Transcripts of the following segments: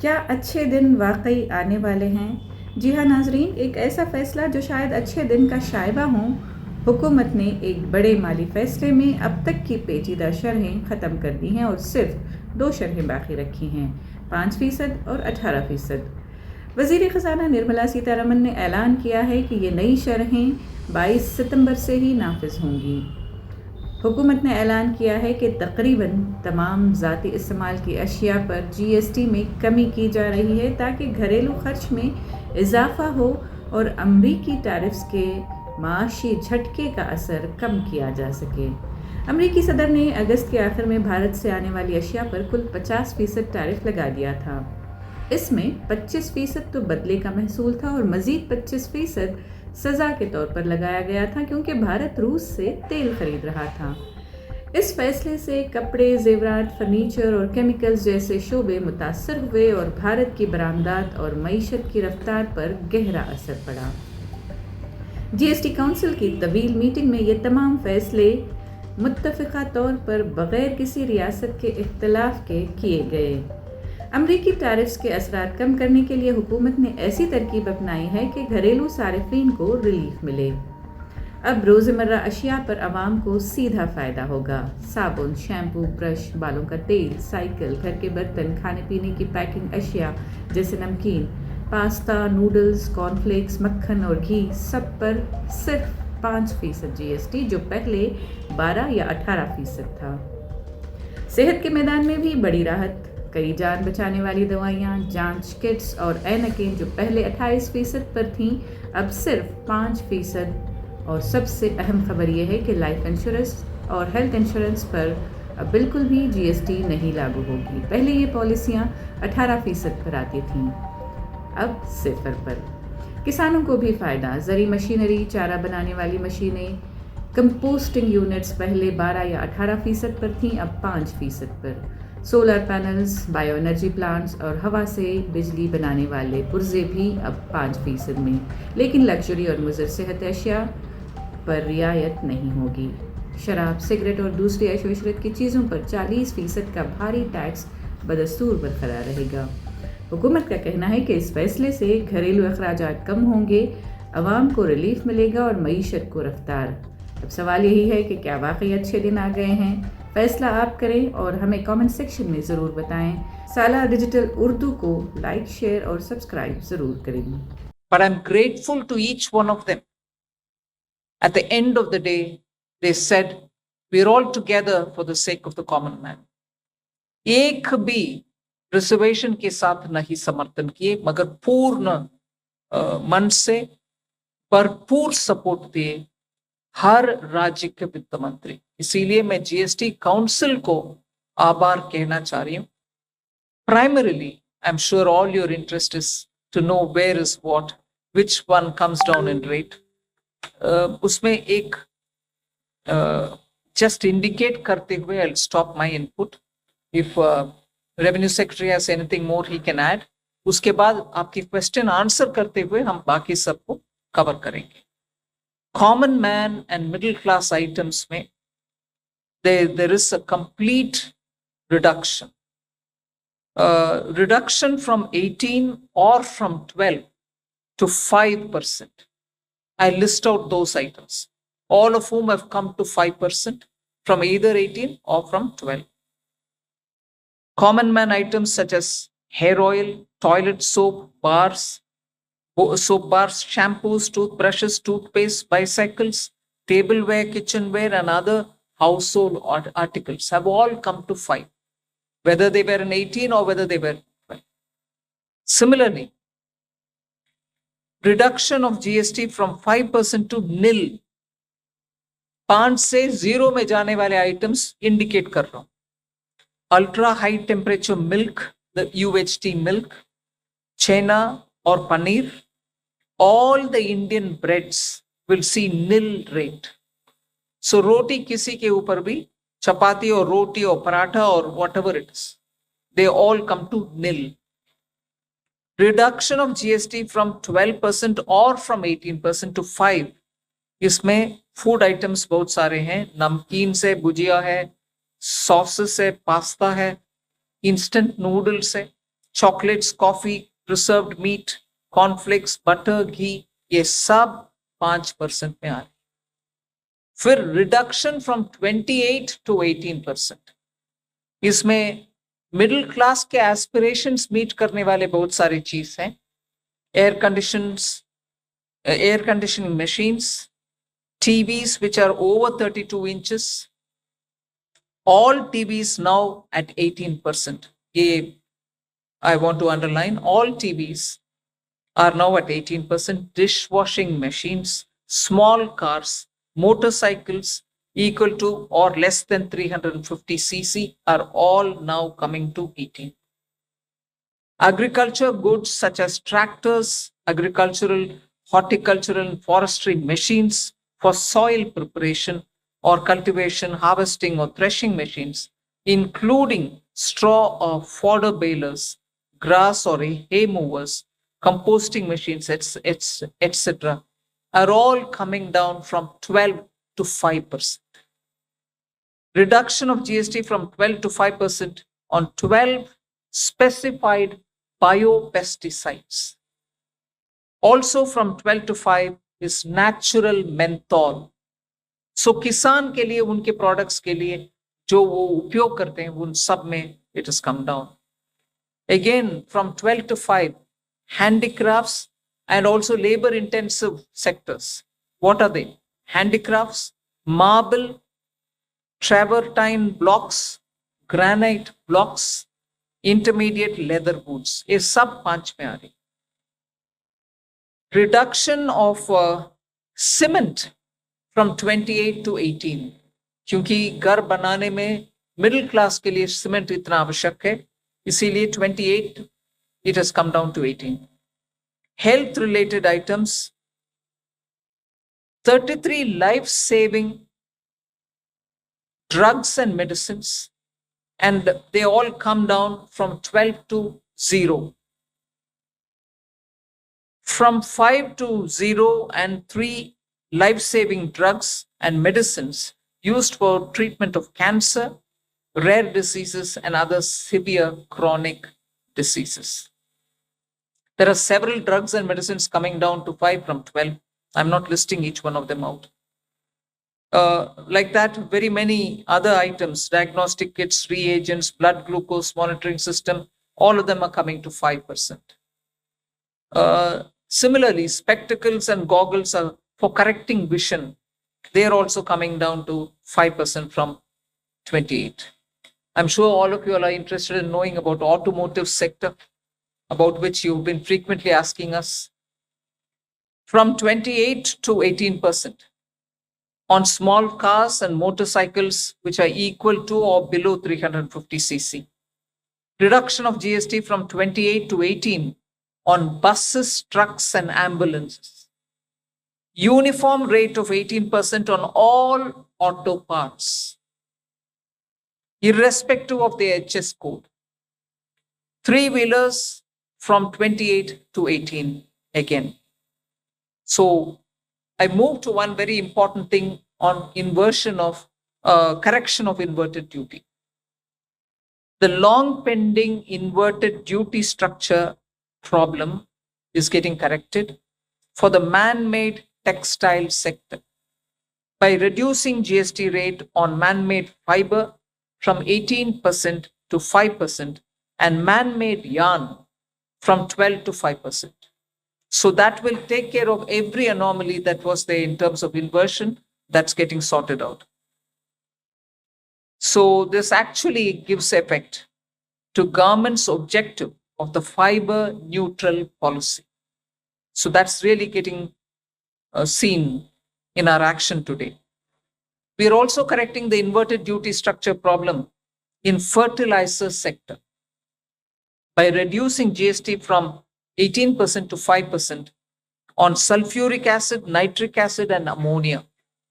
کیا اچھے دن واقعی آنے والے ہیں؟ جی ہاں ناظرین، ایک ایسا فیصلہ جو شاید اچھے دن کا شائبہ ہوں۔ حکومت نے ایک بڑے مالی فیصلے میں اب تک کی پیچیدہ شرحیں ختم کر دی ہیں اور صرف 2 شرحیں باقی رکھی ہیں، 5% اور 18%۔ وزیر خزانہ نرملا سیتا رمن نے اعلان کیا ہے کہ یہ نئی شرحیں 22 ستمبر سے ہی نافذ ہوں گی۔ حکومت نے اعلان کیا ہے کہ تقریباً تمام ذاتی استعمال کی اشیاء پر جی ایس ٹی میں کمی کی جا رہی ہے تاکہ گھریلو خرچ میں اضافہ ہو اور امریکی ٹیرفز کے معاشی جھٹکے کا اثر کم کیا جا سکے۔ امریکی صدر نے اگست کے آخر میں بھارت سے آنے والی اشیاء پر کل 50% ٹیرف لگا دیا تھا۔ اس میں 25% تو بدلے کا محصول تھا اور مزید 25% سزا کے طور پر لگایا گیا تھا کیونکہ بھارت روس سے تیل خرید رہا تھا۔ اس فیصلے سے کپڑے، زیورات، فرنیچر اور کیمیکلز جیسے شعبے متاثر ہوئے اور بھارت کی برآمدات اور معیشت کی رفتار پر گہرا اثر پڑا۔ جی ایس ٹی کونسل کی طویل میٹنگ میں یہ تمام فیصلے متفقہ طور پر بغیر کسی ریاست کے اختلاف کے کیے گئے۔ امریکی ٹیرفز کے اثرات کم کرنے کے لیے حکومت نے ایسی ترکیب اپنائی ہے کہ گھریلو صارفین کو ریلیف ملے۔ اب روزمرہ اشیاء پر عوام کو سیدھا فائدہ ہوگا۔ صابن، شیمپو، برش، بالوں کا تیل، سائیکل، گھر کے برتن، کھانے پینے کی پیکنگ اشیاء جیسے نمکین، پاستا، نوڈلز، کارن فلیکس، مکھن اور گھی، سب پر صرف 5% جی ایس ٹی جو پہلے 12 یا 18% تھا۔ صحت کے میدان میں بھی بڑی راحت۔ کئی جان بچانے والی دوائیاں، جانچ کٹس اور اینکیں جو پہلے 28% پر تھیں اب صرف 5%۔ اور سب سے اہم خبر یہ ہے کہ لائف انشورنس اور ہیلتھ انشورنس پر اب بالکل بھی جی ایس ٹی نہیں لاگو ہوگی۔ پہلے یہ پالیسیاں 18% پر آتی تھیں، اب 0 پر۔ کسانوں کو بھی فائدہ۔ زرعی مشینری، چارہ بنانے والی مشینیں، کمپوسٹنگ یونٹس پہلے 12 یا 18% پر تھیں اب 5% پر۔ Solar panels, bioenergy plants اور ہوا سے بجلی بنانے والے پرزے بھی اب 5% میں، لیکن لگژری اور مضر صحت اشیاء پر رعایت نہیں ہوگی۔ شراب، سگریٹ اور دوسری عیش و عشرت کی چیزوں پر 40% کا بھاری ٹیکس بدستور برقرار رہے گا۔ حکومت کا کہنا ہے کہ اس فیصلے سے گھریلو اخراجات کم ہوں گے، عوام کو ریلیف ملے گا اور معیشت کو رفتار۔ اب سوال یہی ہے کہ کیا واقعی اچھے دن آ گئے ہیں؟ فیصلہ آپ کریں اور ہمیں کامنٹ سیکشن میں ضرور بتائیں۔ سالہ ڈیجیٹل اردو کو لائک، شیئر اور سبسکرائب ضرور کریں۔ But I'm grateful to each one of them. At the end of the day, they said, we're all together for the sake of the common man. ایک بھی ریزرویشن کے ساتھ نہیں سمرتھن کیے مگر پورن من سے بھرپور سپورٹ دیے ہر راجیہ کے وت منتری۔ اسی لیے میں جی ایس ٹی کاؤنسل کو آبار کہنا چاہ رہی ہوں۔ Primarily, I'm sure all your interest is to know where is what, which one comes down in rate. اس میں ایک just indicate کرتے ہوئے I'll stop my input. If Revenue Secretary has anything more he can add. اس کے بعد آپ کی question answer کرتے ہوئے ہم باقی سب کو cover کریں گے۔ Common man and middle class items میں there is a complete reduction. Reduction from 18 or from 12 to 5%. I list out those items, all of whom have come to 5% from either 18 or from 12. Common man items such as hair oil, toilet soap bars, shampoos, toothbrushes, toothpaste, bicycles, tableware, kitchenware and other household articles have all come to 5, whether they were in 18 or whether they were 12. Similarly, reduction of GST from 5% to nil. 5 سے 0 میں جانے والے items indicate کر رہا ہوں۔ Ultra high temperature milk, the UHT milk, chena اور paneer, all the Indian breads will see nil rate. So roti کسی کے اوپر بھی، چپاتی اور روٹی اور پراٹھا اور whatever it is, they all come to nil. Reduction of GST from 12% or from 18% to 5. اس میں فوڈ آئٹمس بہت سارے ہیں، نمکین سے بجیا ہے، ساسز ہے، پاستا ہے، انسٹنٹ نوڈلز ہے، chocolates, coffee, preserved meat, cornflakes, butter, ghee, ये सब 5% में आ रही. फिर रिडक्शन फ्रॉम 28 to 18%. इसमें मिडिल क्लास के एस्पिरेशंस मीट करने वाले बहुत सारी चीज हैं. Air conditioning machines, TVs which are over 32 inches, all TVs now at 18%. I want to underline, all TVs are now at 18%. Dishwashing machines, small cars, motorcycles equal to or less than 350 cc are all now coming to 18. Agriculture goods such as tractors, agricultural, horticultural, and forestry machines for soil preparation or cultivation, harvesting, or threshing machines, including straw or fodder balers, grass or hay movers, composting machines, etc., are all coming down from 12 to 5%. Reduction of GST from 12 to 5% on 12 specified biopesticides. Also from 12 to 5 is natural menthol. So किसान के लिए उनके products के लिए जो वो उपयोग करते हैं उन सब में it has come down. Again from 12 to 5, handicrafts and also labor intensive sectors. What are they? Handicrafts, marble, travertine blocks, granite blocks, intermediate leather goods. ये सब 5 में आ रही. Reduction of cement from 28 to 18. क्योंकि घर बनाने में मिडिल क्लास के लिए सीमेंट इतना आवश्यक है, इसीलिए 28 it has come down to 18. Health related items, 33 life saving drugs and medicines, and they all come down from 12 to 0. From 5 to 0 and 3 life-saving drugs and medicines used for treatment of cancer, rare diseases, and other severe chronic diseases. There are several drugs and medicines coming down to 5 from 12. I'm not listing each one of them out. Like that, very many other items, diagnostic kits, reagents, blood glucose monitoring system, all of them are coming to 5%. Similarly, spectacles and goggles are for correcting vision. They are also coming down to 5% from 28. I'm sure all of you all are interested in knowing about automotive sector, about which you've been frequently asking us. From 28 to 18% on small cars and motorcycles which are equal to or below 350 cc. Reduction of GST from 28 to 18 on buses, trucks, and ambulances. Uniform rate of 18% on all auto parts, irrespective of the HS code. Three-wheelers from 28 to 18 again. So I move to one very important thing on inversion of correction of inverted duty. The long pending inverted duty structure problem is getting corrected for the man-made textile sector by reducing GST rate on man-made fiber from 18% to 5% and man-made yarn from 12 to 5%. So that will take care of every anomaly that was there in terms of inversion. That's getting sorted out. So this actually gives effect to government's objective of the fiber neutral policy. So that's really getting seen in our action today. We are also correcting the inverted duty structure problem in fertilizer sector by reducing GST from 18% to 5% on sulfuric acid, nitric acid, and ammonia,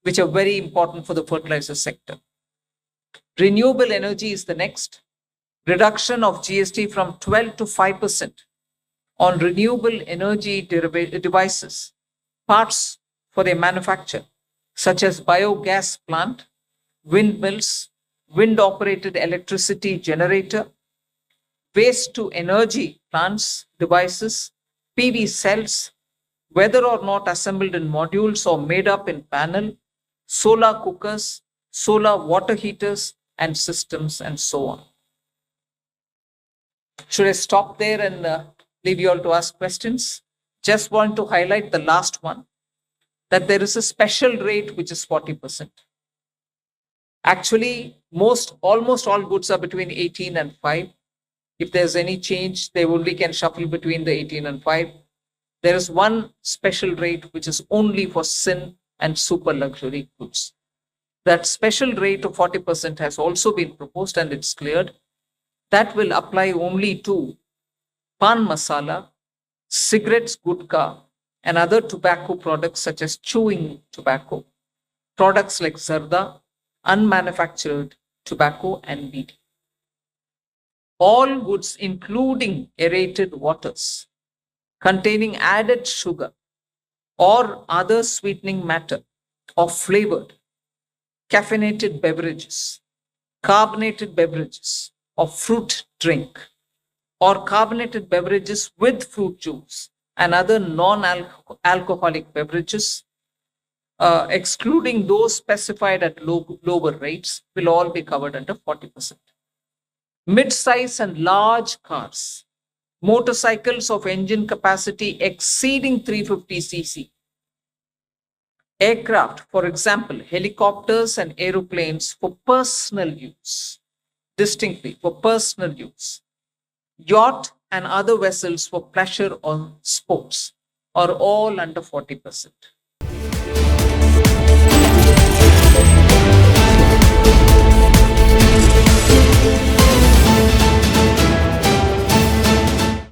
which are very important for the fertilizer sector. Renewable energy is the next. Reduction of GST from 12 to 5% on renewable energy devices, parts for their manufacture, such as biogas plant, windmills, wind-operated electricity generator, waste to energy plants, devices, PV cells, whether or not assembled in modules or made up in panel, solar cookers, solar water heaters and systems, and so on. Should I stop there and leave you all to ask questions? Just want to highlight the last one, that there is a special rate which is 40%. Actually, almost all goods are between 18 and 5. If there's any change, they only can shuffle between the 18 and 5. There is one special rate which is only for sin and super luxury goods. That special rate of 40% has also been proposed and it's cleared. That will apply only to pan masala, cigarettes, gutka, and other tobacco products such as chewing tobacco, products like zarda, unmanufactured tobacco, and weed. All goods, including aerated waters, containing added sugar or other sweetening matter or flavored, caffeinated beverages, carbonated beverages, or fruit drink, or carbonated beverages with fruit juice and other non-alcoholic beverages, excluding those specified at lower rates, will all be covered under 40%. Mid-size and large cars, motorcycles of engine capacity exceeding 350 cc, aircraft, for example, helicopters and aeroplanes for personal use, distinctly for personal use, yacht and other vessels for pleasure or sports, are all under 40%.